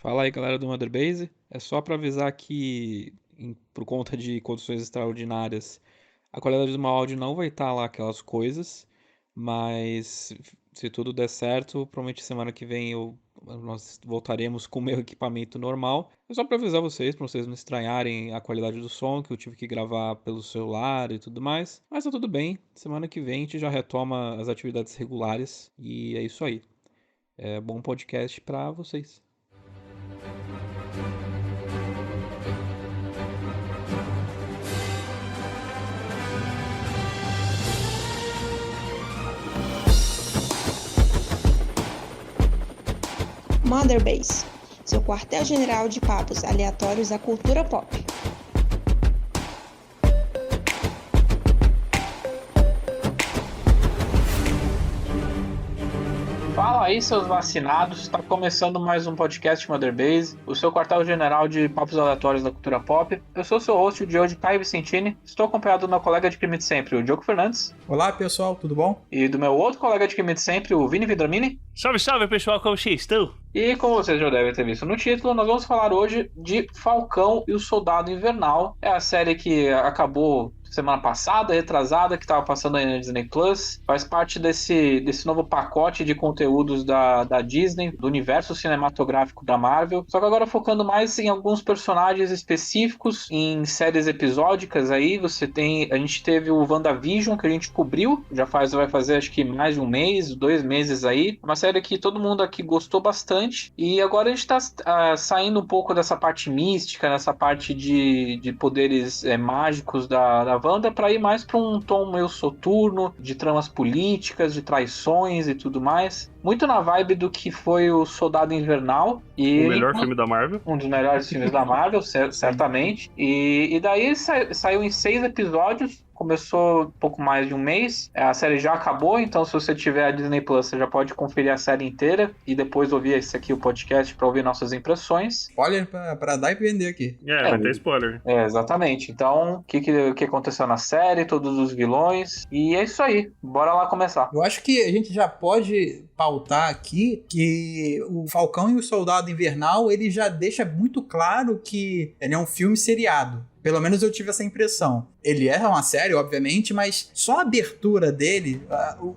Fala aí, galera do Mother Base. É só para avisar que, por conta de condições extraordinárias, a qualidade do meu áudio não vai estar lá aquelas coisas, mas se tudo der certo, provavelmente semana que vem nós voltaremos com o meu equipamento normal. É só para avisar vocês, para vocês não estranharem a qualidade do som, que eu tive que gravar pelo celular e tudo mais. Mas tá tudo bem, semana que vem a gente já retoma as atividades regulares e é isso aí. É bom podcast para vocês. Mother Base, seu quartel-general de papos aleatórios da cultura pop. Fala aí, seus vacinados. Está começando mais um podcast Mother Base, o seu quartel-general de papos aleatórios da cultura pop. Eu sou seu host de hoje, Caio Vicentini. Estou acompanhado do meu colega de crime de sempre, o Diogo Fernandes. Olá, pessoal, tudo bom? E do meu outro colega de crime de sempre, o Vini Vidramini. Salve, salve, pessoal, como vocês estão? E como vocês já devem ter visto no título, nós vamos falar hoje de Falcão e o Soldado Invernal. É a série que acabou semana passada, retrasada, que estava passando aí na Disney Plus. Faz parte desse novo pacote de conteúdos da Disney, do universo cinematográfico da Marvel. Só que agora focando mais em alguns personagens específicos, em séries episódicas aí. A gente teve o WandaVision, que a gente cobriu, vai fazer acho que mais de um mês, 2 meses aí. Uma série que todo mundo aqui gostou bastante. E agora a gente está saindo um pouco dessa parte mística, nessa parte de poderes mágicos da Wanda, para ir mais para um tom meio soturno, de tramas políticas, de traições e tudo mais. Muito na vibe do que foi o Soldado Invernal. O melhor filme da Marvel. Um dos melhores filmes da Marvel, certamente. E daí saiu em 6 episódios. Começou um pouco mais de um mês. A série já acabou, então se você tiver a Disney Plus, você já pode conferir a série inteira e depois ouvir esse aqui, o podcast, para ouvir nossas impressões. Spoiler pra dar e vender aqui. Vai ter spoiler. Exatamente. Então, o que aconteceu na série, todos os vilões. E é isso aí. Bora lá começar. Eu acho que a gente já pode pautar aqui que o Falcão e o Soldado Invernal, ele já deixa muito claro que ele é um filme seriado. Pelo menos eu tive essa impressão. Ele é uma série, obviamente, mas só a abertura dele,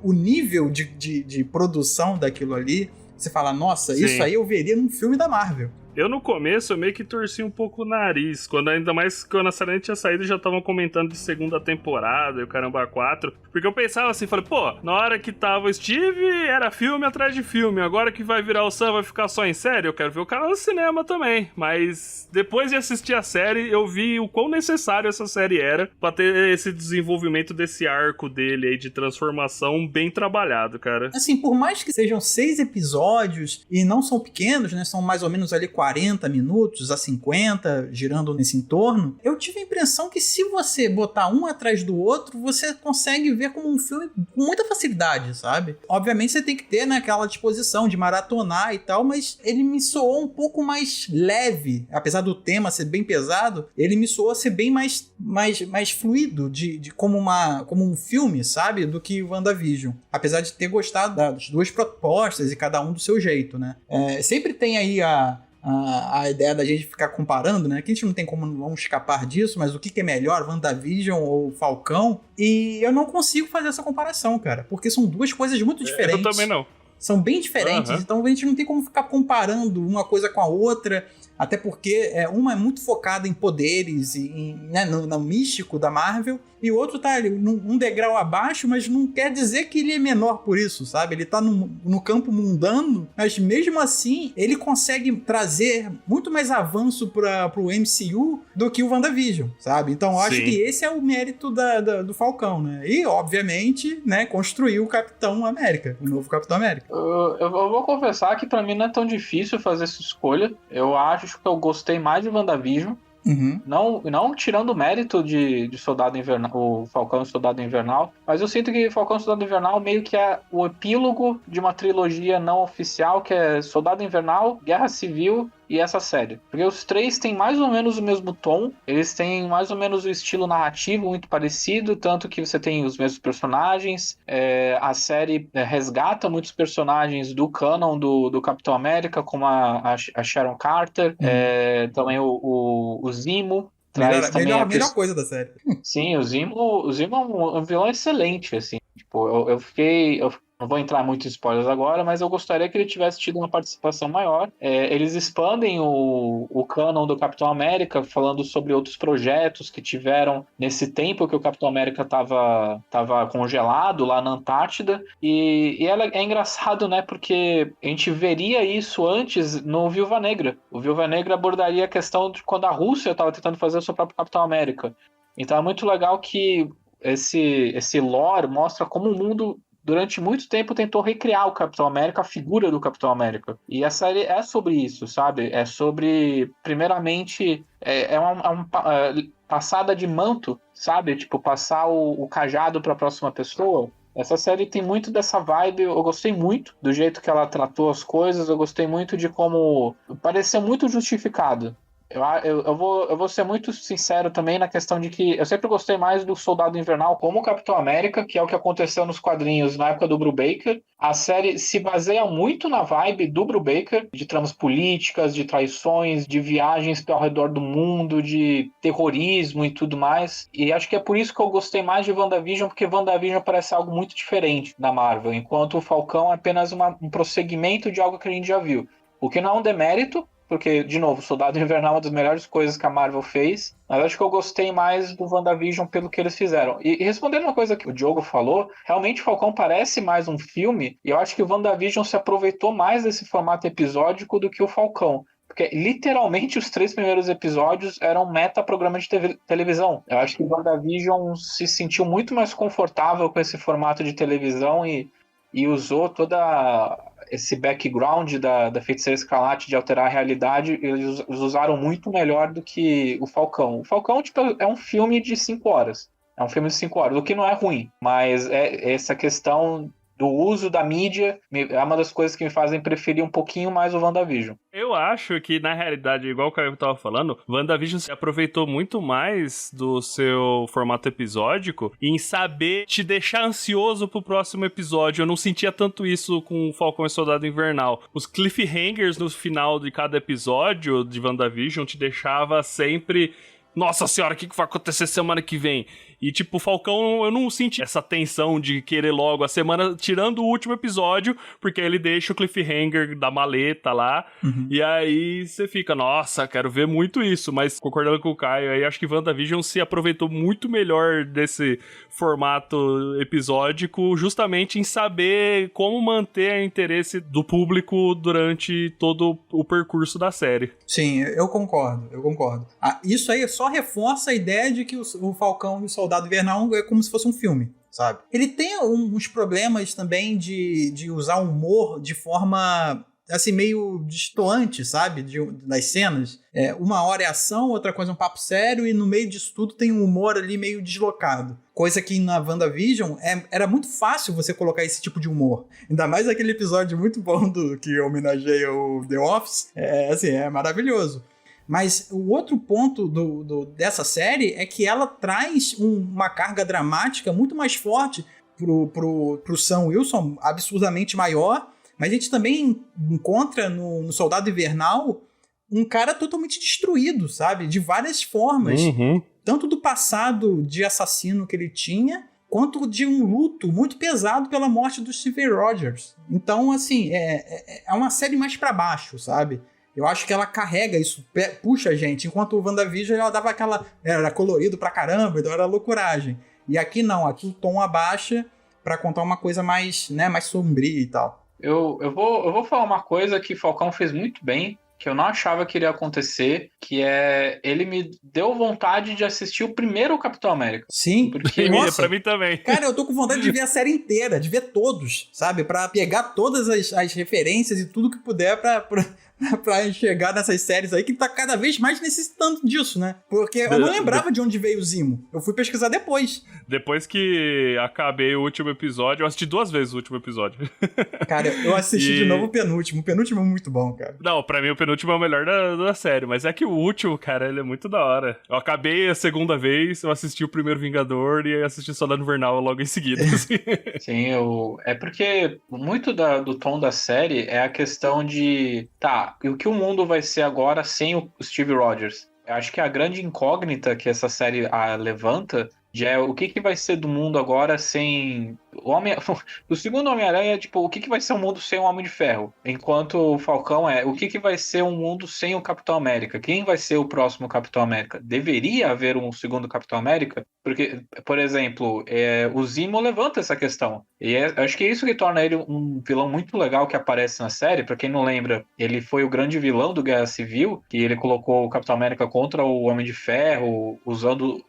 o nível de produção daquilo ali, você fala, nossa, Sim. Isso aí eu veria num filme da Marvel. Eu, no começo, eu meio que torci um pouco o nariz. Ainda mais quando a série tinha saído, já estavam comentando de segunda temporada e o caramba 4. Porque eu pensava assim, falei, pô, na hora que tava o Steve, era filme atrás de filme. Agora que vai virar o Sam, vai ficar só em série. Eu quero ver o cara no cinema também. Mas depois de assistir a série, eu vi o quão necessário essa série era pra ter esse desenvolvimento desse arco dele aí de transformação bem trabalhado, cara. Assim, por mais que sejam 6 episódios e não são pequenos, né? São mais ou menos ali 40 minutos a 50, girando nesse entorno, eu tive a impressão que se você botar um atrás do outro, você consegue ver como um filme com muita facilidade, sabe? Obviamente você tem que ter, né, aquela disposição de maratonar e tal, mas ele me soou um pouco mais leve, apesar do tema ser bem pesado, ele me soou ser bem mais fluido, como um filme, sabe? Do que o WandaVision. Apesar de ter gostado das duas propostas e cada um do seu jeito, né? Sempre tem aí a ideia da gente ficar comparando, né? Que a gente não tem como não escapar disso, mas o que é melhor, WandaVision ou Falcão? E eu não consigo fazer essa comparação, cara, porque são duas coisas muito diferentes. Eu também não. São bem diferentes, então a gente não tem como ficar comparando uma coisa com a outra, até porque uma é muito focada em poderes, né, no místico da Marvel, e o outro tá ali um degrau abaixo, mas não quer dizer que ele é menor por isso, sabe? Ele tá no campo mundano, mas mesmo assim ele consegue trazer muito mais avanço pro MCU do que o WandaVision, sabe? Então eu acho que esse é o mérito do Falcão, né? E, obviamente, né, construiu o Capitão América, o novo Capitão América. Eu vou confessar que pra mim não é tão difícil fazer essa escolha. Eu acho que eu gostei mais de WandaVision. Uhum. Não tirando o mérito de Soldado Invernal, o Falcão e Soldado Invernal, mas eu sinto que Falcão e Soldado Invernal meio que é o epílogo de uma trilogia não oficial, que é Soldado Invernal, Guerra Civil e essa série. Porque os três têm mais ou menos o mesmo tom, eles têm mais ou menos o estilo narrativo muito parecido, tanto que você tem os mesmos personagens. A série resgata muitos personagens do canon do Capitão América, como a Sharon Carter, também o Zimo. Melhor coisa da série. Sim, o Zimo é um vilão excelente, assim. Tipo, eu não vou entrar muito em spoilers agora, mas eu gostaria que ele tivesse tido uma participação maior. Eles expandem o canon do Capitão América, falando sobre outros projetos que tiveram nesse tempo que o Capitão América estava congelado lá na Antártida. E é engraçado, né? Porque a gente veria isso antes no Viúva Negra. O Viúva Negra abordaria a questão de quando a Rússia estava tentando fazer o seu próprio Capitão América. Então é muito legal que esse lore mostra como o mundo durante muito tempo tentou recriar o Capitão América, a figura do Capitão América. E a série é sobre isso, sabe? É sobre, primeiramente, uma passada de manto, sabe? Tipo, passar o cajado para a próxima pessoa. Essa série tem muito dessa vibe, eu gostei muito do jeito que ela tratou as coisas, eu gostei muito de como pareceu muito justificado. Eu vou ser muito sincero também na questão de que eu sempre gostei mais do Soldado Invernal como Capitão América, que é o que aconteceu nos quadrinhos na época do Brubaker. A série se baseia muito na vibe do Brubaker, de tramas políticas, de traições, de viagens ao redor do mundo, de terrorismo e tudo mais. E acho que é por isso que eu gostei mais de WandaVision, porque WandaVision parece algo muito diferente da Marvel, enquanto o Falcão é apenas um prosseguimento de algo que a gente já viu. O que não é um demérito, porque, de novo, Soldado Invernal é uma das melhores coisas que a Marvel fez, mas acho que eu gostei mais do WandaVision pelo que eles fizeram. E respondendo uma coisa que o Diogo falou, realmente Falcão parece mais um filme, e eu acho que o WandaVision se aproveitou mais desse formato episódico do que o Falcão. Porque, literalmente, os 3 primeiros episódios eram meta-programa de televisão. Eu acho que o WandaVision se sentiu muito mais confortável com esse formato de televisão e usou toda esse background da Feiticeira Escarlate de alterar a realidade, eles usaram muito melhor do que o Falcão. O Falcão, tipo, é um filme de 5 horas. É um filme de 5 horas, o que não é ruim, mas essa questão do uso da mídia é uma das coisas que me fazem preferir um pouquinho mais o WandaVision. Eu acho que, na realidade, igual o Caio tava falando, WandaVision se aproveitou muito mais do seu formato episódico em saber te deixar ansioso pro próximo episódio. Eu não sentia tanto isso com Falcão e Soldado Invernal. Os cliffhangers no final de cada episódio de WandaVision te deixava sempre... Nossa senhora, o que vai acontecer semana que vem? E, tipo, o Falcão, eu não senti essa tensão de querer logo a semana, tirando o último episódio, porque ele deixa o cliffhanger da maleta lá, e aí você fica, nossa, quero ver muito isso, mas concordando com o Caio, aí acho que WandaVision se aproveitou muito melhor desse formato episódico, justamente em saber como manter o interesse do público durante todo o percurso da série. Sim, eu concordo. Isso aí só reforça a ideia de que o Falcão e o Soldado Invernal é como se fosse um filme, sabe? Ele tem uns problemas também de usar humor de forma, assim, meio destoante, sabe? Das cenas. Uma hora é ação, outra coisa é um papo sério, e no meio disso tudo tem um humor ali meio deslocado. Coisa que na WandaVision era muito fácil você colocar esse tipo de humor. Ainda mais aquele episódio muito bom que homenageia o The Office. É maravilhoso. Mas o outro ponto dessa série é que ela traz uma carga dramática muito mais forte pro Sam Wilson, absurdamente maior. Mas a gente também encontra no Soldado Invernal um cara totalmente destruído, sabe? De várias formas. Tanto do passado de assassino que ele tinha, quanto de um luto muito pesado pela morte do Steve Rogers. Então, assim, é uma série mais pra baixo, sabe? Eu acho que ela carrega isso, puxa a gente, enquanto o WandaVision ela dava era colorido pra caramba, então era loucuragem. E aqui não, aqui o tom abaixa pra contar uma coisa mais, né, mais sombria e tal. Eu vou falar uma coisa que Falcão fez muito bem, que eu não achava que iria acontecer, que ele me deu vontade de assistir o primeiro Capitão América. Sim, porque nossa, pra mim também. Cara, eu tô com vontade de ver a série inteira, de ver todos, sabe? Pra pegar todas as referências e tudo que puder pra pra chegar nessas séries aí que tá cada vez mais necessitando disso, né? Porque eu não lembrava de onde veio o Zimo. Eu fui pesquisar depois. Depois que acabei o último episódio, eu assisti 2 vezes o último episódio. Cara, eu assisti de novo o penúltimo. O penúltimo é muito bom, cara. Não, pra mim o penúltimo é o melhor da série, mas é que o último, cara, ele é muito da hora. Eu acabei a segunda vez, eu assisti o primeiro Vingador e assisti Soldado Invernal logo em seguida. Assim. Sim, é porque muito do tom da série é a questão de, tá, e o que o mundo vai ser agora sem o Steve Rogers? Eu acho que a grande incógnita que essa série levanta já é o que vai ser do mundo agora sem o segundo Homem-Aranha é tipo, o que vai ser um mundo sem o Homem de Ferro? Enquanto o Falcão o que vai ser um mundo sem o Capitão América? Quem vai ser o próximo Capitão América? Deveria haver um segundo Capitão América? Porque, por exemplo, o Zemo levanta essa questão. E acho que é isso que torna ele um vilão muito legal que aparece na série. Pra quem não lembra, ele foi o grande vilão do Guerra Civil, que ele colocou o Capitão América contra o Homem de Ferro,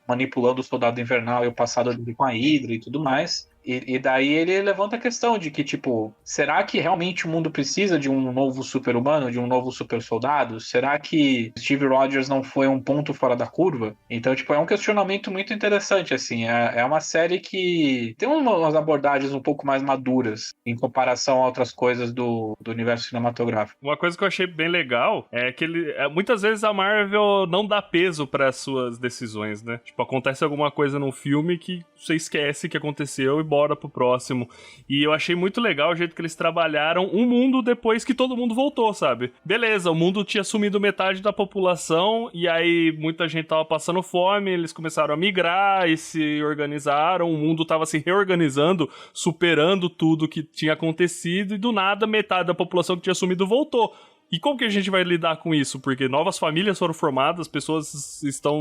manipulando o Soldado Invernal e o passado dele com a Hydra e tudo mais. E daí ele levanta a questão de que, tipo, será que realmente o mundo precisa de um novo super-humano, de um novo super-soldado? Será que Steve Rogers não foi um ponto fora da curva? Então, tipo, é um questionamento muito interessante, assim. É uma série que tem umas abordagens um pouco mais maduras em comparação a outras coisas do universo cinematográfico. Uma coisa que eu achei bem legal é que muitas vezes a Marvel não dá peso para as suas decisões, né? Tipo, acontece alguma coisa num filme que você esquece que aconteceu e bora pro próximo. E eu achei muito legal o jeito que eles trabalharam um mundo depois que todo mundo voltou, sabe? Beleza, o mundo tinha sumido metade da população e aí muita gente tava passando fome, eles começaram a migrar e se organizaram, o mundo tava se reorganizando, superando tudo que tinha acontecido e do nada metade da população que tinha sumido voltou. E como que a gente vai lidar com isso? Porque novas famílias foram formadas, pessoas estão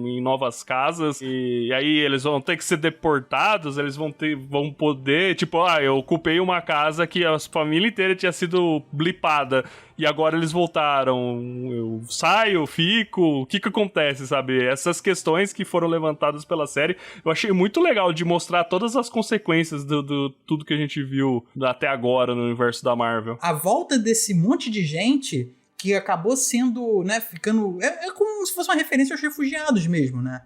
em novas casas, e aí eles vão ter que ser deportados, eles vão poder... Tipo, eu ocupei uma casa que a família inteira tinha sido blipada, e agora eles voltaram. Eu saio, fico... O que acontece, sabe? Essas questões que foram levantadas pela série, eu achei muito legal de mostrar todas as consequências do tudo que a gente viu até agora no universo da Marvel. A volta desse monte de gente que acabou sendo, né, ficando... É como se fosse uma referência aos refugiados mesmo, né?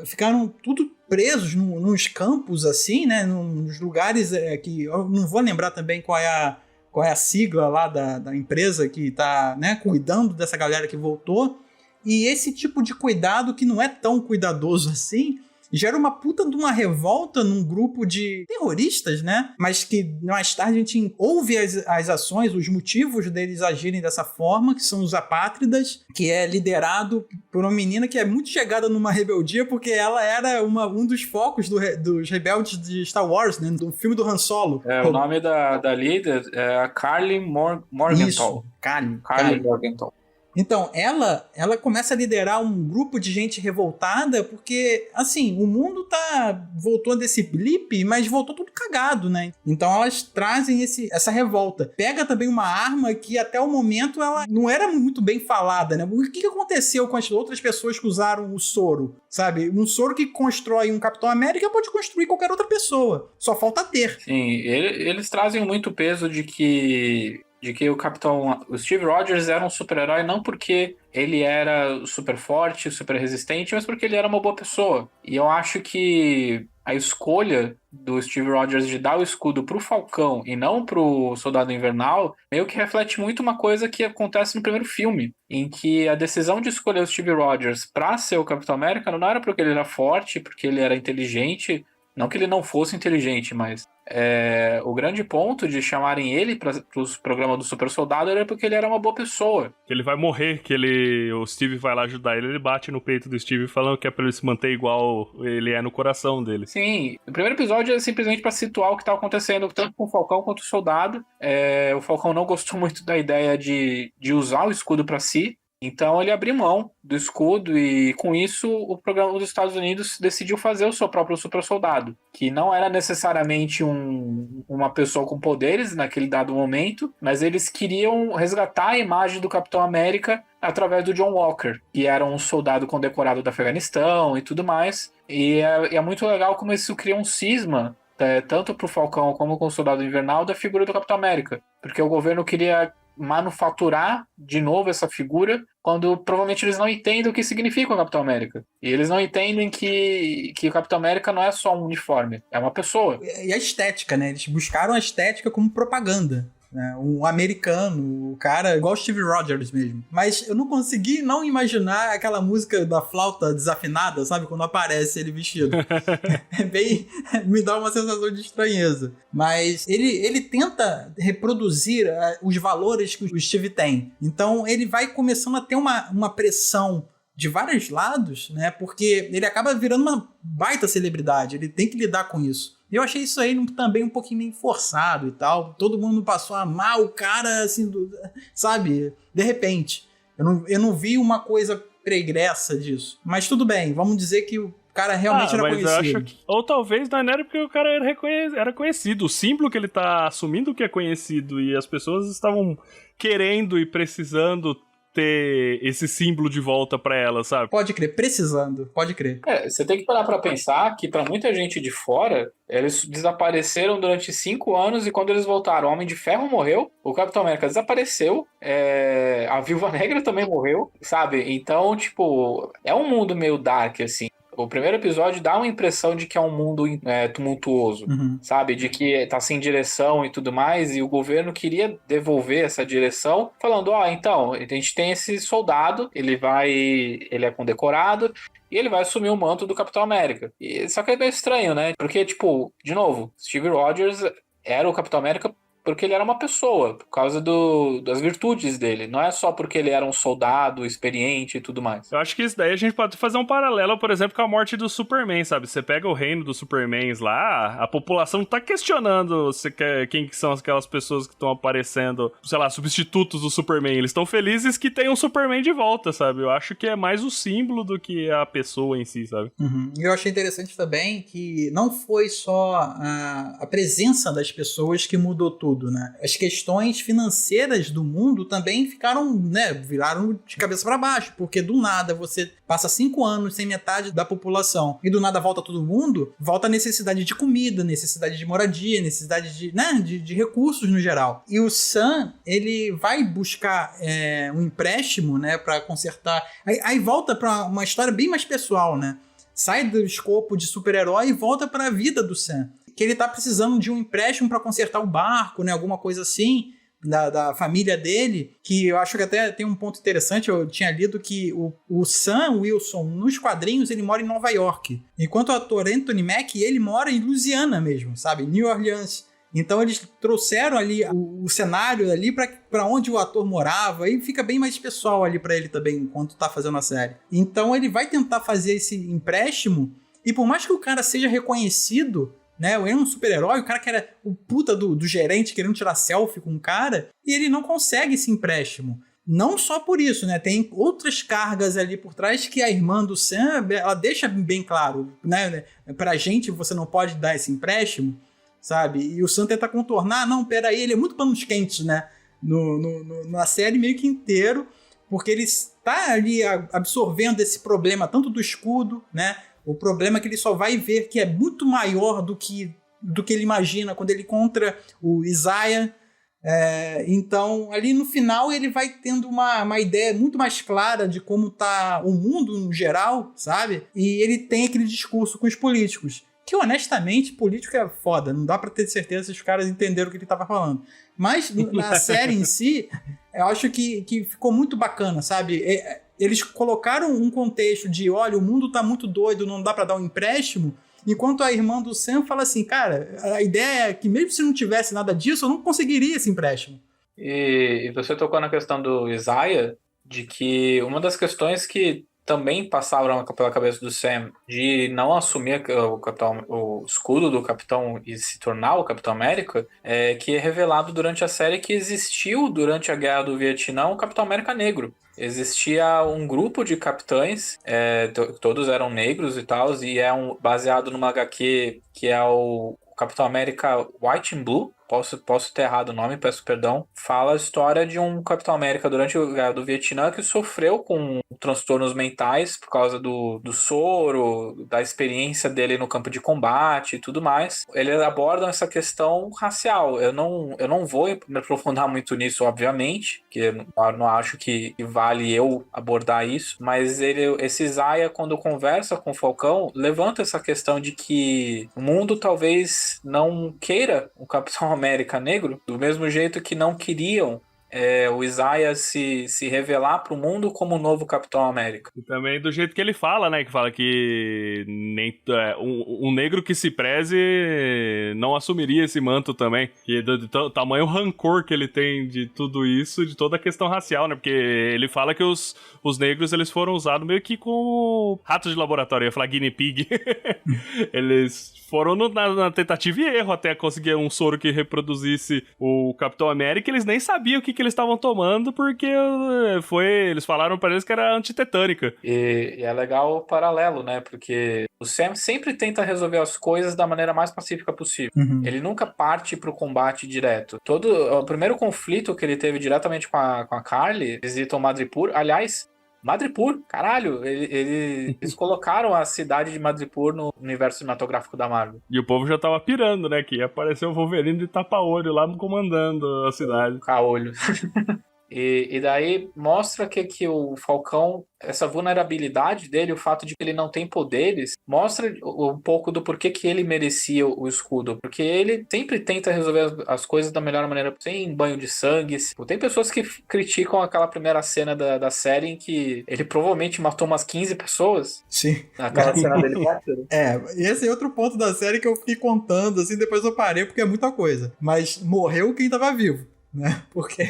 Ficaram tudo presos nos campos, assim, né? Nos lugares que... Eu não vou lembrar também qual é a sigla lá da empresa que tá, né, cuidando dessa galera que voltou. E esse tipo de cuidado que não é tão cuidadoso assim... gera uma puta de uma revolta num grupo de terroristas, né? Mas que mais tarde a gente ouve as ações, os motivos deles agirem dessa forma, que são os apátridas, que é liderado por uma menina que é muito chegada numa rebeldia, porque ela era um dos focos dos rebeldes de Star Wars, né? Do filme do Han Solo. O nome da líder é a Karli Morgenthau. Isso, Karli Morgenthau. Então, ela começa a liderar um grupo de gente revoltada porque, assim, o mundo voltou desse blip, mas voltou tudo cagado, né? Então elas trazem essa revolta. Pega também uma arma que até o momento ela não era muito bem falada, né? O que aconteceu com as outras pessoas que usaram o soro, sabe? Um soro que constrói um Capitão América pode construir qualquer outra pessoa. Só falta ter. Sim, eles trazem muito peso de que o Steve Rogers era um super-herói não porque ele era super forte, super resistente, mas porque ele era uma boa pessoa. E eu acho que a escolha do Steve Rogers de dar o escudo pro Falcão e não pro Soldado Invernal meio que reflete muito uma coisa que acontece no primeiro filme, em que a decisão de escolher o Steve Rogers pra ser o Capitão América não era porque ele era forte, porque ele era inteligente, não que ele não fosse inteligente, mas o grande ponto de chamarem ele para os programas do Super Soldado era porque ele era uma boa pessoa. Ele vai morrer, o Steve vai lá ajudar ele bate no peito do Steve falando que é pra ele se manter igual ele é no coração dele. Sim, o primeiro episódio é simplesmente para situar o que tá acontecendo tanto com o Falcão quanto o Soldado. O Falcão não gostou muito da ideia de usar o escudo para si, então ele abriu mão do escudo e com isso o programa dos Estados Unidos decidiu fazer o seu próprio super soldado, que não era necessariamente uma pessoa com poderes naquele dado momento, mas eles queriam resgatar a imagem do Capitão América através do John Walker, que era um soldado condecorado do Afeganistão e tudo mais, e é muito legal como isso cria um cisma tanto pro Falcão como com o Soldado Invernal da figura do Capitão América, porque o governo queria manufaturar de novo essa figura quando provavelmente eles não entendem o que significa o Capitão América. E eles não entendem que o Capitão América não é só um uniforme, é uma pessoa. E a estética, né? Eles buscaram a estética como propaganda. Um americano, o cara igual Steve Rogers mesmo. Mas eu não consegui não imaginar aquela música da flauta desafinada, sabe? Quando aparece ele vestido. É bem... me dá uma sensação de estranheza. Mas ele tenta reproduzir os valores que o Steve tem. Então ele vai começando a ter uma pressão de vários lados, né? Porque ele acaba virando uma baita celebridade. Ele tem que lidar com isso. E eu achei isso aí também um pouquinho meio forçado e tal. Todo mundo passou a amar o cara, assim, sabe? De repente. Eu não vi uma coisa pregressa disso. Mas tudo bem, vamos dizer que o cara realmente era conhecido. Eu acho que... Ou talvez não era porque o cara era conhecido. O símbolo que ele tá assumindo que é conhecido e as pessoas estavam querendo e precisando ter esse símbolo de volta pra ela, sabe? Pode crer, precisando, pode crer. Você tem que parar pra pensar que pra muita gente de fora, eles desapareceram durante 5 anos e quando eles voltaram, o Homem de Ferro morreu, o Capitão América desapareceu, a Viúva Negra também morreu, sabe? Então, tipo, é um mundo meio dark, assim. O primeiro episódio dá uma impressão de que é um mundo tumultuoso, sabe? De que tá sem direção e tudo mais, e o governo queria devolver essa direção, falando, então, a gente tem esse soldado, ele é condecorado, e ele vai assumir o manto do Capitão América. Só que é meio estranho, né? Porque, tipo, de novo, Steve Rogers era o Capitão América porque ele era uma pessoa, por causa das virtudes dele. Não é só porque ele era um soldado experiente e tudo mais. Eu acho que isso daí a gente pode fazer um paralelo, por exemplo, com a morte do Superman, sabe? Você pega o reino dos Supermans lá, a população tá questionando quem que são aquelas pessoas que estão aparecendo, sei lá, substitutos do Superman. Eles estão felizes que tem um Superman de volta, sabe? Eu acho que é mais o símbolo do que a pessoa em si, sabe? E eu achei interessante também que não foi só a presença das pessoas que mudou tudo. Né? As questões financeiras do mundo também ficaram, né, viraram de cabeça para baixo, porque do nada você passa 5 anos sem metade da população e do nada volta todo mundo, volta a necessidade de comida, necessidade de moradia, necessidade de recursos no geral. E o Sam, ele vai buscar um empréstimo, né, para consertar. Aí volta para uma história bem mais pessoal, né? Sai do escopo de super-herói e volta para a vida do Sam. Que ele tá precisando de um empréstimo para consertar o barco, né? Alguma coisa assim, da família dele, que eu acho que até tem um ponto interessante. Eu tinha lido que o Sam Wilson, nos quadrinhos, ele mora em Nova York, enquanto o ator Anthony Mackie, ele mora em Louisiana mesmo, sabe? New Orleans. Então eles trouxeram ali o cenário ali para onde o ator morava, e fica bem mais pessoal ali para ele também, enquanto tá fazendo a série. Então ele vai tentar fazer esse empréstimo, e por mais que o cara seja reconhecido, né, ele é um super-herói, o cara que era o puta do gerente querendo tirar selfie com o cara, e ele não consegue esse empréstimo. Não só por isso, né, tem outras cargas ali por trás que a irmã do Sam, ela deixa bem claro, né, pra gente você não pode dar esse empréstimo, sabe, e o Sam tenta contornar, não, peraí, ele é muito panos quentes, né, na série meio que inteiro, porque ele está ali absorvendo esse problema tanto do escudo, né, o problema é que ele só vai ver que é muito maior do que ele imagina quando ele encontra o Isaiah. Então, ali no final, ele vai tendo uma ideia muito mais clara de como tá o mundo no geral, sabe? E ele tem aquele discurso com os políticos. Que, honestamente, político é foda. Não dá pra ter certeza se os caras entenderam o que ele tava falando. Mas, na série em si, eu acho que ficou muito bacana, sabe? Eles colocaram um contexto de, olha, o mundo tá muito doido, não dá pra dar um empréstimo, enquanto a irmã do Sam fala assim, cara, a ideia é que mesmo se não tivesse nada disso, eu não conseguiria esse empréstimo. E você tocou na questão do Isaiah, de que uma das questões que também passaram pela cabeça do Sam de não assumir o escudo do Capitão e se tornar o Capitão América, que é revelado durante a série que existiu durante a Guerra do Vietnã um Capitão América negro. Existia um grupo de capitães, todos eram negros e tal, e baseado numa HQ que é o Capitão América White and Blue. Posso ter errado o nome, peço perdão. Fala a história de um Capitão América durante a Guerra do Vietnã que sofreu com transtornos mentais por causa do soro, da experiência dele no campo de combate e tudo mais. Eles abordam essa questão racial. Eu não vou me aprofundar muito nisso, obviamente, que eu não acho que vale eu abordar isso, mas esse Isaiah, quando conversa com o Falcão, levanta essa questão de que o mundo talvez não queira um Capitão América negro, do mesmo jeito que não queriam o Isaiah se revelar para o mundo como o novo Capitão América. E também do jeito que ele fala, né? Que fala que um negro que se preze não assumiria esse manto também. E do tamanho rancor que ele tem de tudo isso, de toda a questão racial, né? Porque ele fala que os negros eles foram usados meio que como ratos de laboratório, eu ia falar guinea pig. Eles foram na tentativa e erro até conseguir um soro que reproduzisse o Capitão América. Eles nem sabiam o que eles estavam tomando, porque eles falaram pra eles que era antitetânica. E é legal o paralelo, né? Porque o Sam sempre tenta resolver as coisas da maneira mais pacífica possível. Uhum. Ele nunca parte pro combate direto. O primeiro conflito que ele teve diretamente com a Carly, visitam Madripoor. Aliás, Madripoor, caralho, eles colocaram a cidade de Madripoor no universo cinematográfico da Marvel. E o povo já tava pirando, né? Que ia aparecer o Wolverine de tapa-olho lá comandando a cidade. Caolho. E daí mostra que o Falcão, essa vulnerabilidade dele, o fato de que ele não tem poderes, mostra um pouco do porquê que ele merecia o escudo. Porque ele sempre tenta resolver as coisas da melhor maneira, sem banho de sangue. Tem pessoas que criticam aquela primeira cena da série em que ele provavelmente matou umas 15 pessoas. Sim. Aquela cena dele. Esse é outro ponto da série que eu fiquei contando, assim, depois eu parei porque é muita coisa. Mas morreu quem tava vivo, né? Porque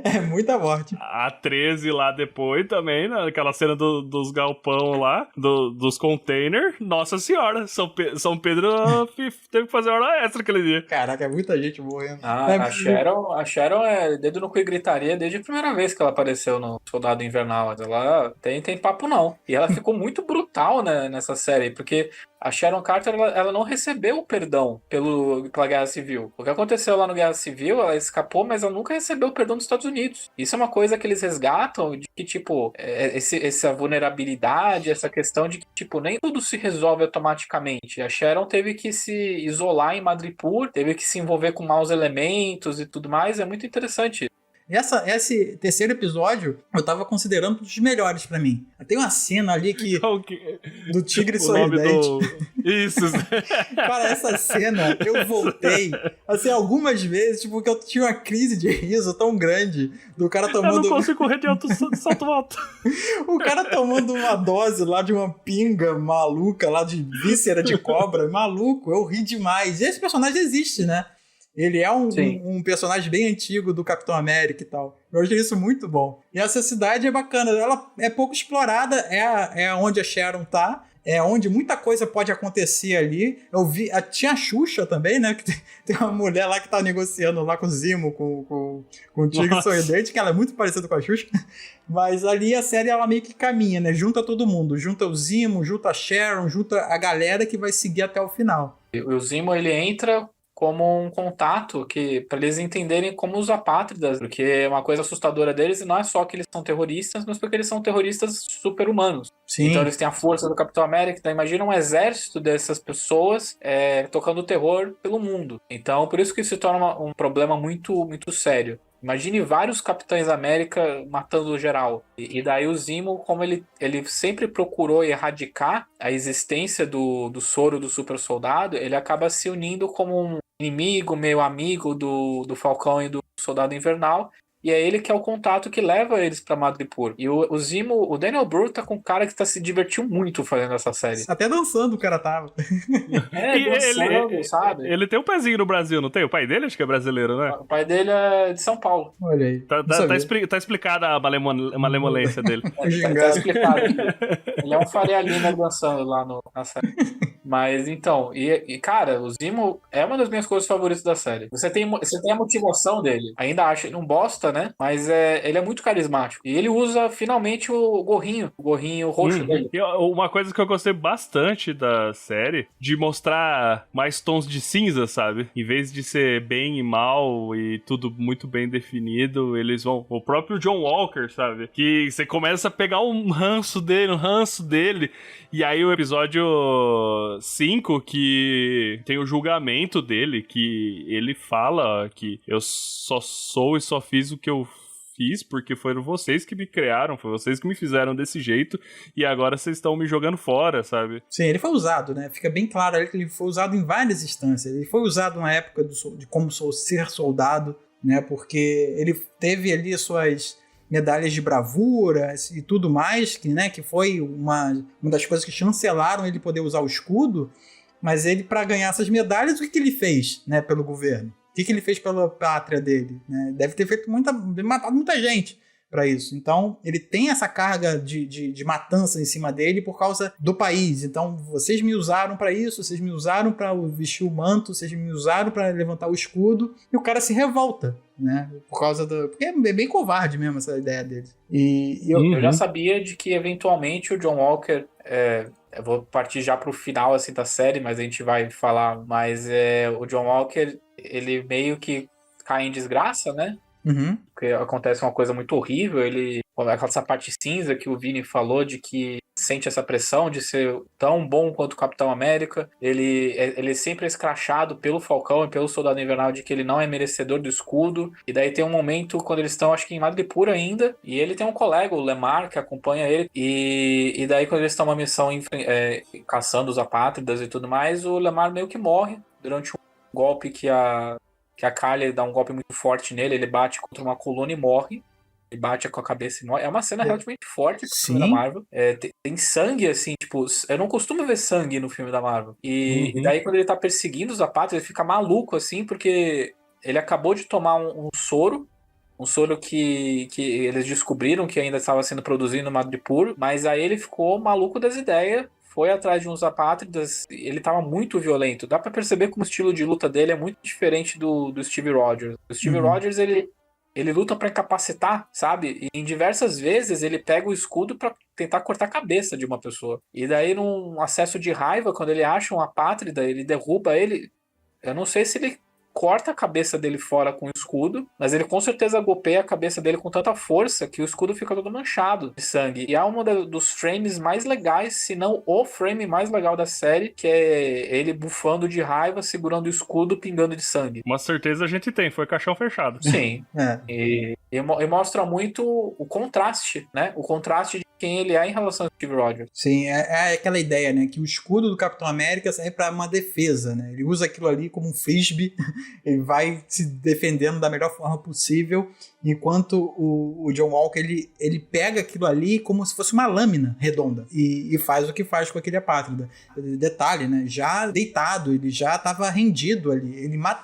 é muita morte. A 13 lá depois também, naquela cena dos galpão lá, dos containers. Nossa senhora, São Pedro teve que fazer hora extra aquele dia. Caraca, é muita gente morrendo. A Sharon é dedo no cu e gritaria desde a primeira vez que ela apareceu no Soldado Invernal. Ela tem papo não. E ela ficou muito brutal, né, nessa série, porque a Sharon Carter, ela não recebeu o perdão pela Guerra Civil. O que aconteceu lá no Guerra Civil, ela escapou, mas ela nunca recebeu o perdão dos Estados Unidos. Isso é uma coisa que eles resgatam, de que, tipo, essa vulnerabilidade, essa questão de que, tipo, nem tudo se resolve automaticamente. A Sharon teve que se isolar em Madripoor, teve que se envolver com maus elementos e tudo mais. É muito interessante. Esse terceiro episódio eu tava considerando um dos melhores pra mim. Tem uma cena ali do Tigre Sorridente. Isso. Cara, essa cena eu voltei assim algumas vezes, tipo, porque eu tinha uma crise de riso tão grande do cara tomando. Eu não consigo correr de salto alto. O cara tomando uma dose lá de uma pinga maluca lá de víscera de cobra, maluco, eu ri demais. E esse personagem existe, né? Ele é um personagem bem antigo do Capitão América e tal. Eu achei isso muito bom. E essa cidade é bacana. Ela é pouco explorada. É onde a Sharon tá. É onde muita coisa pode acontecer ali. Eu vi... Tinha a Xuxa também, né? Que tem uma mulher lá que tá negociando lá com o Zimo, com o Tigre Sorridente, que ela é muito parecida com a Xuxa. Mas ali a série, ela meio que caminha, né? Junta todo mundo. Junta o Zimo, junta a Sharon, junta a galera que vai seguir até o final. E o Zimo, ele entra como um contato para eles entenderem como os apátridas, porque uma coisa assustadora deles não é só que eles são terroristas, mas porque eles são terroristas super-humanos. Sim. Então eles têm a força do Capitão América, então imagina um exército dessas pessoas tocando terror pelo mundo. Então por isso que se torna um problema muito, muito sério. Imagine vários Capitães América matando geral. E daí o Zimo, como ele sempre procurou erradicar a existência do soro do super soldado, ele acaba se unindo como um inimigo, meio amigo do Falcão e do Soldado Invernal. E é ele que é o contato que leva eles pra Madripoor. E o Zimo, o Daniel Brühl tá com um cara que se divertiu muito fazendo essa série. Até dançando o cara tava. Dançando, sabe? Ele tem um pezinho no Brasil, não tem? O pai dele acho que é brasileiro, né? O pai dele é de São Paulo. Olha aí. Tá explicada a malemolência dele. Tá explicado. Ele é um Faria Lima dançando lá na série. Mas então, cara, o Zimo é uma das minhas coisas favoritas da série. Você tem a motivação dele. Ainda acho ele um bosta né? Mas ele é muito carismático. E ele usa finalmente o gorrinho roxo dele. E uma coisa que eu gostei bastante da série, de mostrar mais tons de cinza, sabe? Em vez de ser bem e mal e tudo muito bem definido, eles vão... O próprio John Walker, sabe? Que você começa a pegar um ranço dele, e aí o episódio 5, que tem o julgamento dele, que ele fala que eu só sou e só fiz o que eu fiz porque foram vocês que me criaram, foi vocês que me fizeram desse jeito e agora vocês estão me jogando fora, sabe? Sim, ele foi usado, né? Fica bem claro ali que ele foi usado em várias instâncias. Ele foi usado na época de como ser soldado, né? Porque ele teve ali suas medalhas de bravura e tudo mais, que foi uma das coisas que chancelaram ele poder usar o escudo, mas ele, para ganhar essas medalhas, o que ele fez, né, pelo governo? O que ele fez pela pátria dele? Né? Deve ter feito matado muita gente para isso. Então, ele tem essa carga de matança em cima dele por causa do país. Então, vocês me usaram para isso, vocês me usaram para vestir o manto, vocês me usaram para levantar o escudo. E o cara se revolta, né? Por causa do... Porque é bem covarde mesmo essa ideia dele. E eu já sabia de que, eventualmente, o John Walker... eu vou partir já pro final assim, da série, mas a gente vai falar. Mas o John Walker, ele meio que cai em desgraça, né? Uhum. Porque acontece uma coisa muito horrível. Essa parte cinza que o Vini falou, de que sente essa pressão de ser tão bom quanto o Capitão América. Ele sempre é escrachado pelo Falcão e pelo Soldado Invernal de que ele não é merecedor do escudo. E daí tem um momento quando eles estão, acho que em Madripoor ainda, e ele tem um colega, o Lemar, que acompanha ele. E daí quando eles estão numa missão caçando os apátridas e tudo mais, o Lemar meio que morre durante um golpe que a Kali dá um golpe muito forte nele. Ele bate contra uma coluna e morre. Ele bate com a cabeça e morre. É uma cena relativamente forte pro filme da Marvel. Tem sangue, assim, tipo... Eu não costumo ver sangue no filme da Marvel. E daí, quando ele tá perseguindo os apátridas, ele fica maluco, assim, porque ele acabou de tomar um soro. Um soro que eles descobriram que ainda estava sendo produzido no Madripoor. Mas aí ele ficou maluco das ideias. Foi atrás de uns apátridas, ele tava muito violento. Dá pra perceber como o estilo de luta dele é muito diferente do Steve Rogers. O Steve Rogers, ele luta pra incapacitar, sabe? E em diversas vezes ele pega o escudo pra tentar cortar a cabeça de uma pessoa. E daí, num acesso de raiva, quando ele acha um apátrida, ele derruba ele. Eu não sei se ele corta a cabeça dele fora com o escudo, mas ele com certeza golpeia a cabeça dele com tanta força que o escudo fica todo manchado de sangue. E é um dos frames mais legais, se não o frame mais legal da série, que é ele bufando de raiva, segurando o escudo, pingando de sangue. Uma certeza a gente tem, foi caixão fechado. Sim. E mostra muito o contraste, né? O contraste de quem ele é em relação ao Steve Rogers. Sim, é aquela ideia, né? Que o escudo do Capitão América serve para uma defesa, né? Ele usa aquilo ali como um frisbee, ele vai se defendendo da melhor forma possível, enquanto o John Walker, ele pega aquilo ali como se fosse uma lâmina redonda e faz o que faz com aquele apátrida. Detalhe, né? Já deitado, ele já estava rendido ali,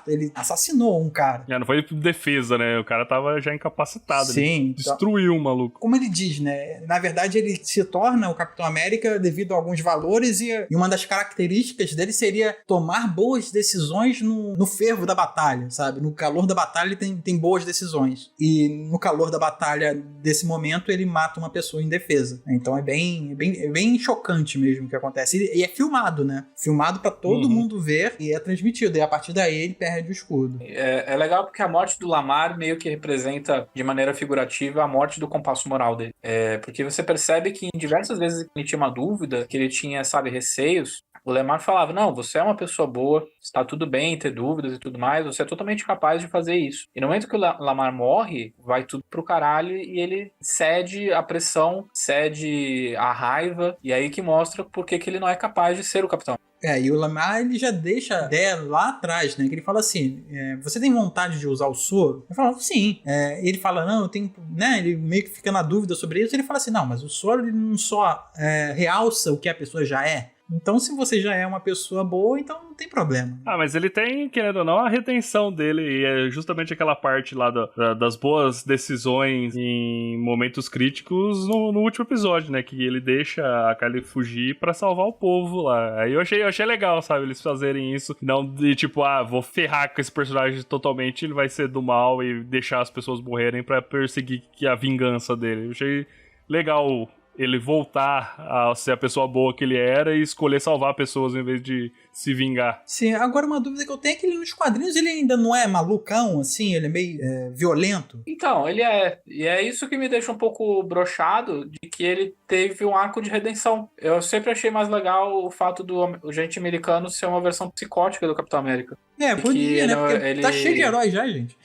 ele assassinou um cara. Não foi defesa, né? O cara tava já incapacitado. Sim. Ele destruiu o maluco. Como ele diz, né? Na verdade, ele se torna o Capitão América devido a alguns valores e uma das características dele seria tomar boas decisões no fervo da batalha, sabe? No calor da batalha ele tem boas decisões. E no calor da batalha desse momento ele mata uma pessoa em defesa. Então é bem chocante mesmo o que acontece. E é filmado, né? Filmado pra todo mundo ver e é transmitido. E a partir daí ele perde o escudo. É legal porque a morte do Lamar meio que representa de maneira figurativa a morte do compasso moral dele. Porque você percebe que em diversas vezes que ele tinha uma dúvida, que ele tinha, sabe, receios, o Lemar falava, não, você é uma pessoa boa, está tudo bem ter dúvidas e tudo mais, você é totalmente capaz de fazer isso. E no momento que o Lamar morre, vai tudo pro caralho e ele cede a pressão, cede a raiva, e aí que mostra por que ele não é capaz de ser o capitão. E o Lamar, ele já deixa a ideia lá atrás, né? Que ele fala assim, você tem vontade de usar o soro? Eu falo, sim. Ele fala, não, eu tenho... Né? Ele meio que fica na dúvida sobre isso. Ele fala assim, não, mas o soro ele não só realça o que a pessoa já é, Então, se você já é uma pessoa boa, então não tem problema. Ah, mas ele tem, querendo ou não, a redenção dele, e é justamente aquela parte lá das boas decisões em momentos críticos no último episódio, né? Que ele deixa a Kylie fugir pra salvar o povo lá. Aí eu achei legal, sabe? Eles fazerem isso. Não de tipo, vou ferrar com esse personagem totalmente, ele vai ser do mal e deixar as pessoas morrerem pra perseguir a vingança dele. Eu achei legal ele voltar a ser a pessoa boa que ele era e escolher salvar pessoas em vez de se vingar. Sim, agora uma dúvida que eu tenho é que ele, nos quadrinhos ele ainda não é malucão, assim, ele é meio violento. Então, ele é. E é isso que me deixa um pouco broxado de que ele teve um arco de redenção. Eu sempre achei mais legal o fato do agente americano ser uma versão psicótica do Capitão América. Podia, né? Porque tá cheio de heróis já, gente.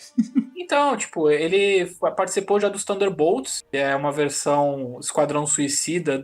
Então, tipo, ele participou já dos Thunderbolts, que é uma versão Esquadrão Suicida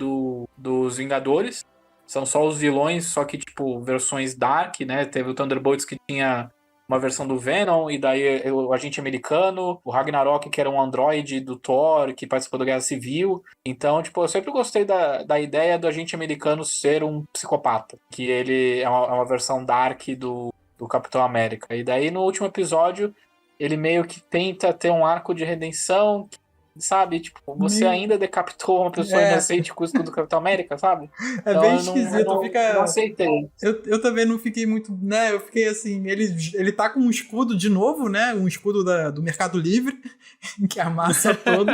dos Vingadores. São só os vilões, só que, tipo, versões Dark, né? Teve o Thunderbolts que tinha uma versão do Venom, e daí o agente americano, o Ragnarok, que era um androide do Thor, que participou da Guerra Civil. Então, tipo, eu sempre gostei da ideia do agente americano ser um psicopata, que ele é uma versão Dark do Capitão América. E daí, no último episódio, ele meio que tenta ter um arco de redenção, sabe? Tipo, você ainda decapitou uma pessoa inocente com o escudo do Capitão América, sabe? É então, bem esquisito. Eu não aceitei. Eu também não fiquei muito, né? Eu fiquei assim, ele tá com um escudo de novo, né? Um escudo do Mercado Livre, que amassa todo.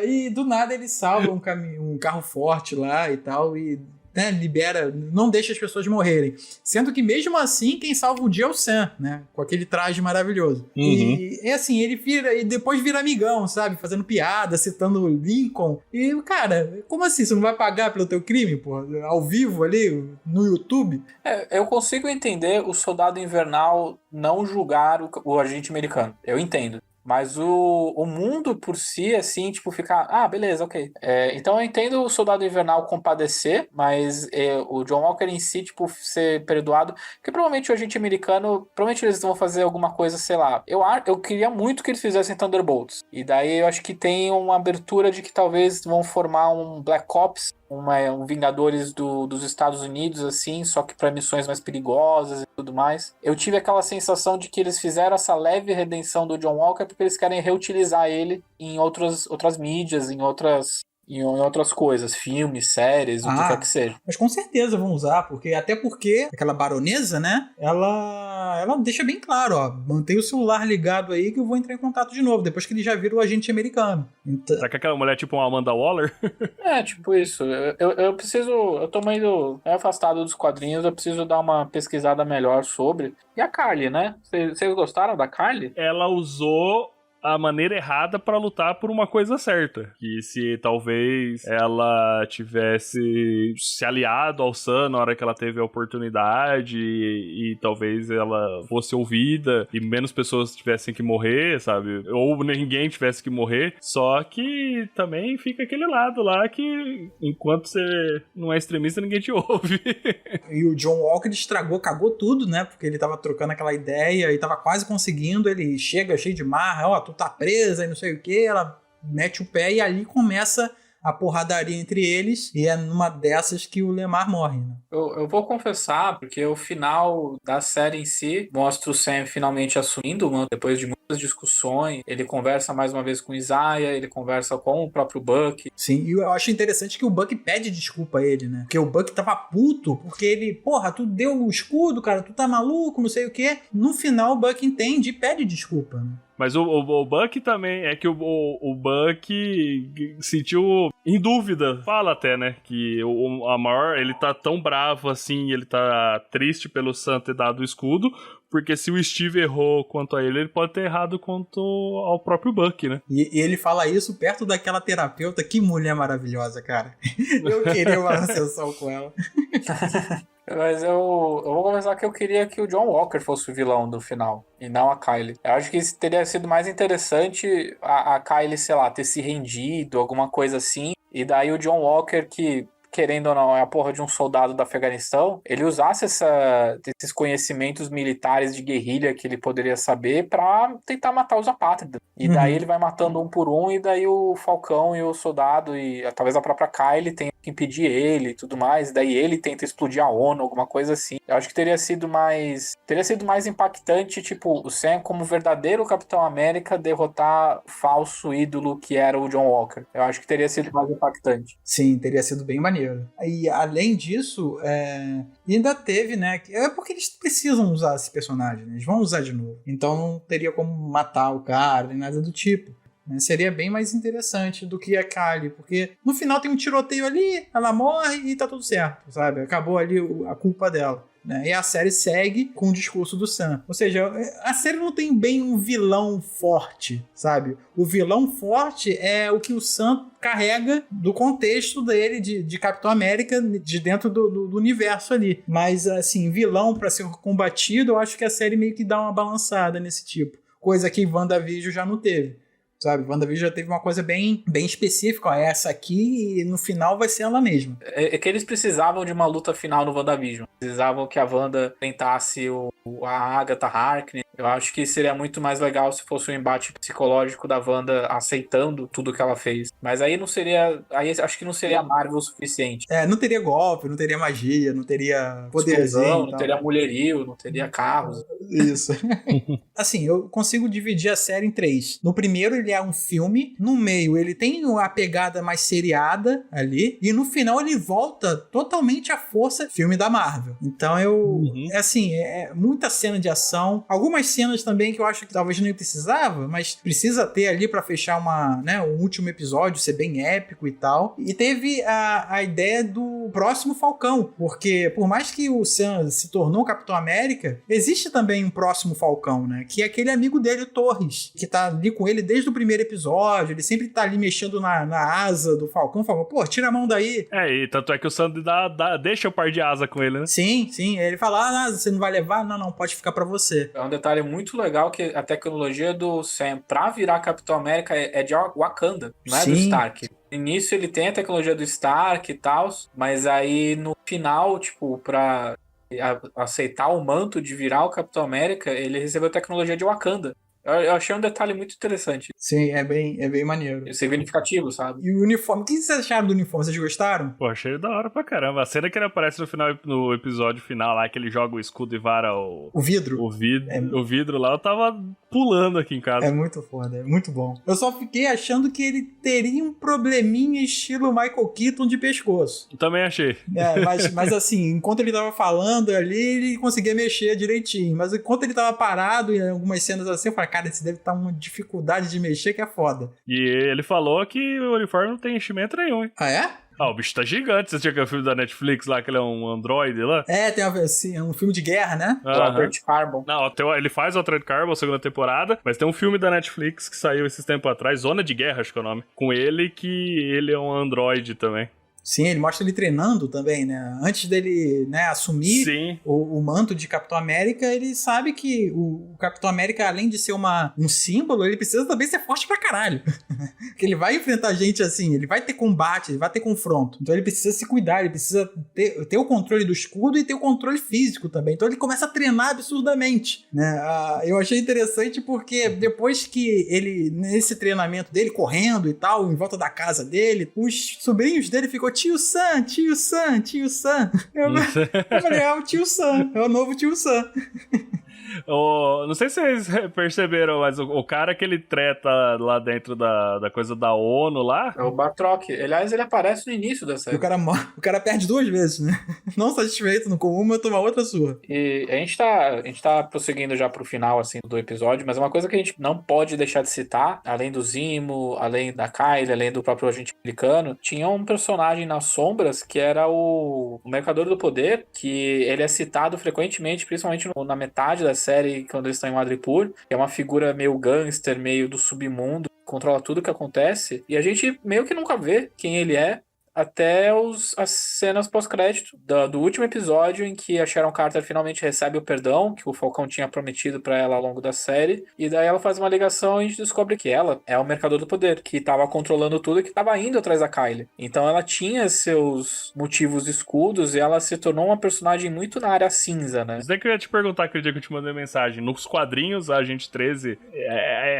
E do nada ele salva um carro forte lá e tal, e né, libera, não deixa as pessoas morrerem. Sendo que mesmo assim, quem salva o dia é o Sam, né? Com aquele traje maravilhoso. Uhum. E é assim, ele depois vira amigão, sabe? Fazendo piada, citando Lincoln. E, cara, como assim? Você não vai pagar pelo teu crime, pô? Ao vivo ali, no YouTube? Eu consigo entender o Soldado Invernal não julgar o agente americano. Eu entendo. Mas o mundo por si, assim, tipo, ficar... beleza, ok. Então eu entendo o Soldado Invernal compadecer, mas o John Walker em si, tipo, ser perdoado. Porque provavelmente o agente americano... Provavelmente eles vão fazer alguma coisa, sei lá. Eu queria muito que eles fizessem Thunderbolts. E daí eu acho que tem uma abertura de que talvez vão formar um Black Ops, um Vingadores dos Estados Unidos, assim, só que para missões mais perigosas e tudo mais. Eu tive aquela sensação de que eles fizeram essa leve redenção do John Walker porque eles querem reutilizar ele em outras mídias, em outras coisas, filmes, séries, o que quer que seja. Mas com certeza vão usar, até porque aquela baronesa, né, ela deixa bem claro, ó, mantém o celular ligado aí que eu vou entrar em contato de novo, depois que ele já vira o agente americano. Então... Será que aquela mulher é tipo uma Amanda Waller? Tipo isso. Eu tô meio afastado dos quadrinhos, eu preciso dar uma pesquisada melhor sobre. E a Carly, né? Vocês gostaram da Carly? Ela usou a maneira errada pra lutar por uma coisa certa. Que se talvez ela tivesse se aliado ao Sam na hora que ela teve a oportunidade e talvez ela fosse ouvida e menos pessoas tivessem que morrer, sabe? Ou ninguém tivesse que morrer. Só que também fica aquele lado lá que enquanto você não é extremista, ninguém te ouve. E o John Walker cagou tudo, né? Porque ele tava trocando aquela ideia e tava quase conseguindo. Ele chega cheio de marra, tu tá presa e não sei o que, ela mete o pé e ali começa a porradaria entre eles, e é numa dessas que o Lemar morre, né? Eu vou confessar, porque o final da série em si mostra o Sam finalmente assumindo, depois de muitas discussões, ele conversa mais uma vez com o Isaiah, ele conversa com o próprio Buck. Sim, e eu acho interessante que o Buck pede desculpa a ele, né? Porque o Buck tava puto, porque ele, porra, tu deu o escudo, cara, tu tá maluco, não sei o quê. No final o Buck entende e pede desculpa, né? Mas o Buck também, é que o Buck sentiu em dúvida, fala até, né, que o Amor, ele tá tão bravo assim, ele tá triste pelo Sam ter dado o escudo, porque se o Steve errou quanto a ele pode ter errado quanto ao próprio Buck, né? E ele fala isso perto daquela terapeuta, que mulher maravilhosa, cara. Eu queria uma sessão com ela. Mas eu vou confessar que eu queria que o John Walker fosse o vilão do final, e não a Kylie. Eu acho que teria sido mais interessante a Kylie, sei lá, ter se rendido, alguma coisa assim, e daí o John Walker, que, querendo ou não, é a porra de um soldado do Afeganistão, ele usasse esses conhecimentos militares de guerrilha que ele poderia saber pra tentar matar os apátridas. E daí ele vai matando um por um, e daí o Falcão e o soldado, e talvez a própria Kylie tenha impedir ele e tudo mais, daí ele tenta explodir a ONU, alguma coisa assim. Eu acho que teria sido mais impactante, tipo, o Sam como verdadeiro Capitão América derrotar o falso ídolo que era o John Walker. Eu acho que teria sido mais impactante. Sim, teria sido bem maneiro. E além disso, ainda teve, né? É porque eles precisam usar esse personagem, né? Eles vão usar de novo. Então não teria como matar o cara, nem nada do tipo. Né? Seria bem mais interessante do que a Kali, porque no final tem um tiroteio ali, ela morre e tá tudo certo, sabe? Acabou ali a culpa dela. Né? E a série segue com o discurso do Sam. Ou seja, a série não tem bem um vilão forte, sabe? O vilão forte é o que o Sam carrega do contexto dele, de Capitão América, de dentro do universo ali. Mas, assim, vilão pra ser combatido, eu acho que a série meio que dá uma balançada nesse tipo. Coisa que WandaVision já não teve. Sabe, WandaVision já teve uma coisa bem específica, ó, essa aqui e no final vai ser ela mesma. É que eles precisavam de uma luta final no WandaVision. Precisavam que a Wanda tentasse a Agatha Harkness. Eu acho que seria muito mais legal se fosse um embate psicológico da Wanda aceitando tudo que ela fez. Mas aí não seria... Aí acho que não seria Marvel o suficiente. Não teria golpe, não teria magia, não teria poderzinho. Não teria mulherio, não teria carros. Isso. Assim, eu consigo dividir a série em 3. No primeiro, ele é um filme. No meio, ele tem a pegada mais seriada ali. E no final, ele volta totalmente à força filme da Marvel. Então, é muita cena de ação. Algumas cenas também que eu acho que talvez não precisava, mas precisa ter ali pra fechar um último episódio, ser bem épico e tal. E teve a ideia do próximo Falcão. Porque, por mais que o Sam se tornou Capitão América, existe também um próximo Falcão, né? Que é aquele amigo dele, o Torres, que tá ali com ele desde o primeiro episódio. Ele sempre tá ali mexendo na asa do Falcão, falando, pô, tira a mão daí. E tanto é que o Sam deixa o par de asa com ele, né? Sim. Ele fala, você não vai levar? Não, pode ficar pra você. É um detalhe muito legal que a tecnologia do Sam pra virar Capitão América é de Wakanda, não é do Stark. No início ele tem a tecnologia do Stark e tal, mas aí no final, tipo, pra aceitar o manto de virar o Capitão América, ele recebeu a tecnologia de Wakanda. Eu achei um detalhe muito interessante. Sim, é bem maneiro. Significativo, sabe? E o uniforme, o que vocês acharam do uniforme? Vocês gostaram? Pô, achei da hora pra caramba. A cena que ele aparece no episódio final lá, que ele joga o escudo e vara o vidro. O vidro lá, eu tava pulando aqui em casa. É muito foda, é muito bom. Eu só fiquei achando que ele teria um probleminha estilo Michael Keaton de pescoço. Também achei. Mas assim, enquanto ele tava falando ali, ele conseguia mexer direitinho. Mas enquanto ele tava parado em algumas cenas assim, eu falei, cara, esse deve estar uma dificuldade de mexer que é foda. E ele falou que o uniforme não tem enchimento nenhum, hein? Ah, é? O bicho tá gigante. Você tinha aquele filme da Netflix lá, que ele é um androide lá? Tem um filme de guerra, né? Do Albert Carbon. Não, ele faz o Altered Carbon, a segunda temporada, mas tem um filme da Netflix que saiu esses tempos atrás, Zona de Guerra, acho que é o nome, com ele, que ele é um androide também. Sim, ele mostra ele treinando também, né? Antes dele, né, assumir o manto de Capitão América, ele sabe que o Capitão América, além de ser um símbolo, ele precisa também ser forte pra caralho. Porque ele vai enfrentar gente assim, ele vai ter combate, ele vai ter confronto. Então ele precisa se cuidar, ele precisa ter o controle do escudo e ter o controle físico também. Então ele começa a treinar absurdamente, né? Eu achei interessante porque depois que ele, nesse treinamento dele, correndo e tal, em volta da casa dele, os sobrinhos dele ficou Tio Sam. Eu falei, é o Tio Sam, é o novo Tio Sam. Não sei se vocês perceberam, mas o cara que ele treta lá dentro da coisa da ONU lá... É o Batroc. Aliás, ele aparece no início da série. O cara perde 2 vezes, né? Não satisfeito com uma, toma outra sua. E a gente tá prosseguindo já pro final, assim, do episódio, mas uma coisa que a gente não pode deixar de citar, além do Zimo, além da Kylie, além do próprio agente americano, tinha um personagem nas sombras que era o Mercador do Poder, que ele é citado frequentemente, principalmente na metade da série, quando eles estão em Madripoor, que é uma figura meio gangster, meio do submundo, controla tudo que acontece, e a gente meio que nunca vê quem ele é, até as cenas pós-crédito do último episódio, em que a Sharon Carter finalmente recebe o perdão que o Falcão tinha prometido pra ela ao longo da série, e daí ela faz uma ligação e a gente descobre que ela é o Mercador do Poder, que tava controlando tudo e que tava indo atrás da Kylie. Então ela tinha seus motivos escudos e ela se tornou uma personagem muito na área cinza, né? Isso daí que eu ia te perguntar aquele dia que eu te mandei mensagem. Nos quadrinhos, a Agente 13,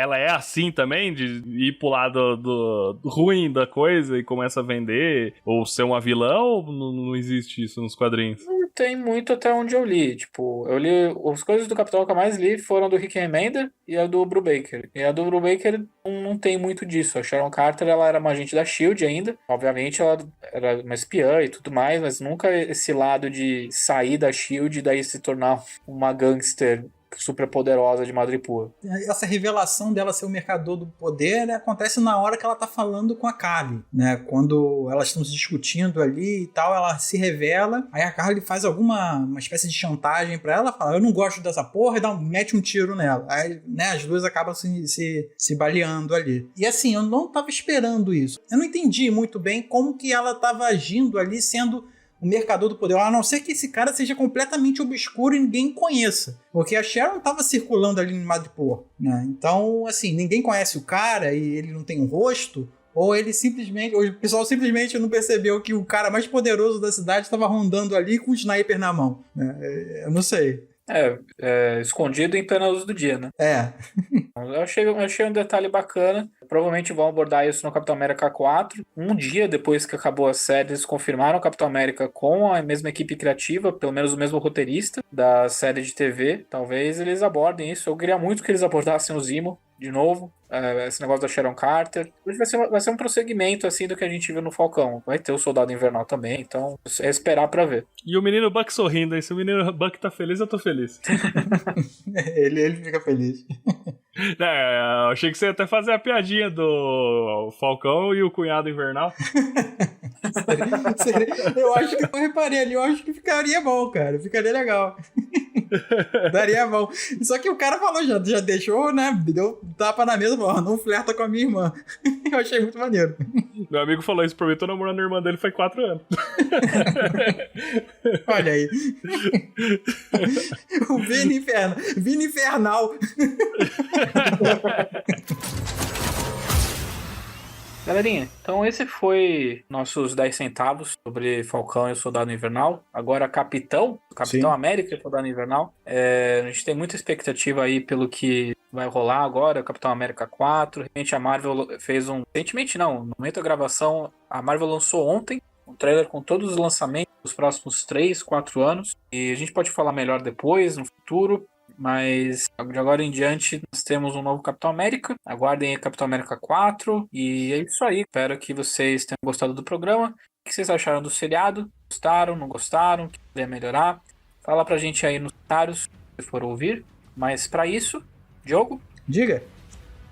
ela é assim também? De ir pro lado do ruim da coisa e começa a vender ser ou ser uma vilã, ou não existe isso nos quadrinhos? Não tem muito até onde eu li. Tipo, eu li. As coisas do Capitão que eu mais li foram do Rick Remender e a do Brubaker. E a do Brubaker não tem muito disso. A Sharon Carter, ela era uma agente da SHIELD ainda. Obviamente, ela era uma espiã e tudo mais, mas nunca esse lado de sair da SHIELD e daí se tornar uma gangster super poderosa de Madripoor. Essa revelação dela ser o mercador do poder, né, acontece na hora que ela tá falando com a Carly, né? Quando elas estão se discutindo ali e tal, ela se revela, aí a Carly faz uma espécie de chantagem pra ela, fala, eu não gosto dessa porra, e mete um tiro nela. Aí, né, as duas acabam se baleando ali. E assim, eu não tava esperando isso. Eu não entendi muito bem como que ela tava agindo ali, sendo o mercador do poder, a não ser que esse cara seja completamente obscuro e ninguém conheça. Porque a Sharon estava circulando ali em Madripoor, né? Então, assim, ninguém conhece o cara e ele não tem um rosto, ou o pessoal simplesmente não percebeu que o cara mais poderoso da cidade estava rondando ali com um sniper na mão, né? Eu não sei. Escondido em plena luz do dia, né? Eu achei um detalhe bacana. Provavelmente vão abordar isso no Capitão América 4. Um dia depois que acabou a série, eles confirmaram o Capitão América com a mesma equipe criativa, pelo menos o mesmo roteirista da série de TV. Talvez eles abordem isso. Eu queria muito que eles abordassem o Zemo de novo. Esse negócio da Sharon Carter. Vai ser um prosseguimento assim do que a gente viu no Falcão. Vai ter o Soldado Invernal também, então é esperar pra ver. E o menino Buck sorrindo, hein? Se o menino Buck tá feliz, eu tô feliz. ele fica feliz. Eu achei que você ia até fazer a piadinha do Falcão e o cunhado invernal. Eu acho que eu reparei ali, eu acho que ficaria bom, cara. Ficaria legal. Daria bom. Só que o cara falou, já deixou, né? Deu tapa na mesa, falou, não flerta com a minha irmã. Eu achei muito maneiro. Meu amigo falou isso pra mim, tô namorando a irmã dele faz 4 anos. Olha aí. O Vini Infernal. Galerinha, então esse foi nossos 10 centavos sobre Falcão e o Soldado Invernal. Agora Capitão América e o Soldado Invernal. A gente tem muita expectativa aí pelo que vai rolar agora, Capitão América 4. Realmente a Marvel fez recentemente não, no momento da gravação, a Marvel lançou ontem um trailer com todos os lançamentos dos próximos 3, 4 anos. E a gente pode falar melhor depois, no futuro. Mas de agora em diante nós temos um novo Capitão América. Aguardem aí Capitão América 4. E é isso aí. Espero que vocês tenham gostado do programa. O que vocês acharam do seriado? Gostaram? Não gostaram? O que puder melhorar? Fala pra gente aí nos comentários se for ouvir. Mas pra isso, Diogo? Diga.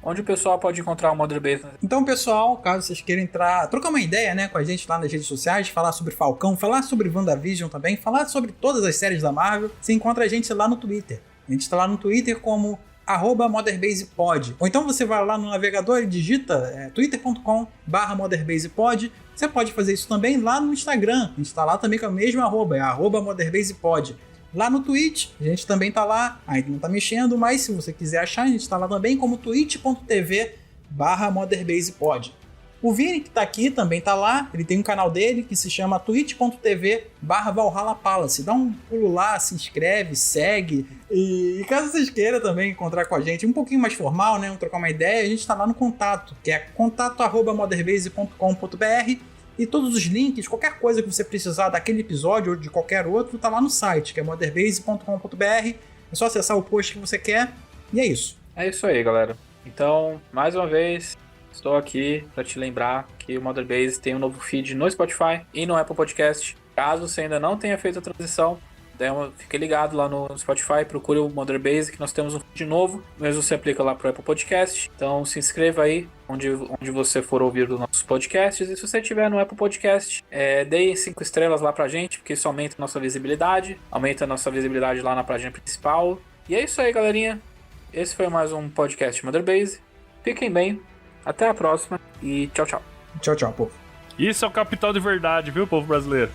Onde o pessoal pode encontrar o Mother Base? Então, pessoal, caso vocês queiram trocar uma ideia, né, com a gente lá nas redes sociais, falar sobre Falcão, falar sobre WandaVision também, falar sobre todas as séries da Marvel, você encontra a gente lá no Twitter. A gente está lá no Twitter como @MotherBasePod. Ou então você vai lá no navegador e digita twitter.com/MotherBasePod. Você pode fazer isso também lá no Instagram. A gente está lá também com a mesma @MotherBasePod. Lá no Twitch, a gente também tá lá. Ainda não tá mexendo, mas se você quiser achar, a gente tá lá também como twitch.tv/MotherBasePod. O Vini, que tá aqui, também tá lá. Ele tem um canal dele que se chama twitch.tv/Valhalla Palace. Dá um pulo lá, se inscreve, segue. E caso vocês queiram também encontrar com a gente um pouquinho mais formal, né? Trocar uma ideia, a gente tá lá no contato, que é contato@motherbase.com.br. E todos os links, qualquer coisa que você precisar daquele episódio ou de qualquer outro, tá lá no site, que é motherbase.com.br. É só acessar o post que você quer. E é isso. É isso aí, galera. Então, mais uma vez, estou aqui para te lembrar que o Mother Base tem um novo feed no Spotify e no Apple Podcast. Caso você ainda não tenha feito a transição, fique ligado lá no Spotify, procure o Mother Base, que nós temos um feed novo. Mesmo você aplica lá pro Apple Podcast. Então se inscreva aí onde você for ouvir os nossos podcasts. E se você estiver no Apple Podcast, deem 5 estrelas lá pra gente, porque isso aumenta a nossa visibilidade. Aumenta a nossa visibilidade lá na página principal. E é isso aí, galerinha. Esse foi mais um podcast Mother Base. Fiquem bem. Até a próxima e tchau, tchau. Tchau, tchau, povo. Isso é o capital de verdade, viu, povo brasileiro?